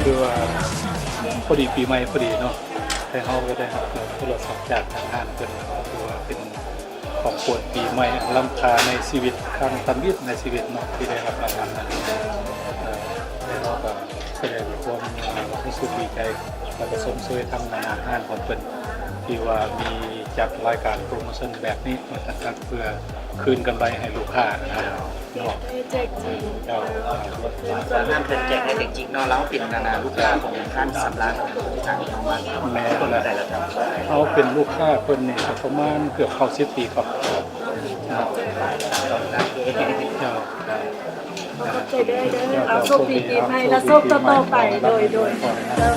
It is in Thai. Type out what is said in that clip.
คือว่าพอดีปีใหม่พอดีเนาะแต่เขาก็ได้รับโทรศัพท์จากทางห้างเป็นคือว่าเป็นของขวัญปีใหม่ล้ำค่าในชีวิตครั้งตันวิทย์ในชีวิตเนาะที่ได้รับรางวัลนั้นแล้วก็แสดงความรู้สึกดีใจแล้วก็สมเสยทางงานห้างของเป็นที่ว่ามีจัดรายการโปรโมชั่นแบบนี้มาตัดเพื่อคืนกำไรให้ลูกค้านะครับเนาะ แจกจริง สามารถเป็นแจกให้จริงๆเนาะแล้วปิดนานาลูกค้าของท่านสำรักทางน้องมันแม่คนแต่ละท่าน เขาเป็นลูกค้าคนนี่ประมาณเกือบเข้า10 ปีครับนะครับเจ้า ขอบใจได้เด้อเอาโชคดีปีใหม่และโชคต่อๆไปโดยแล้ว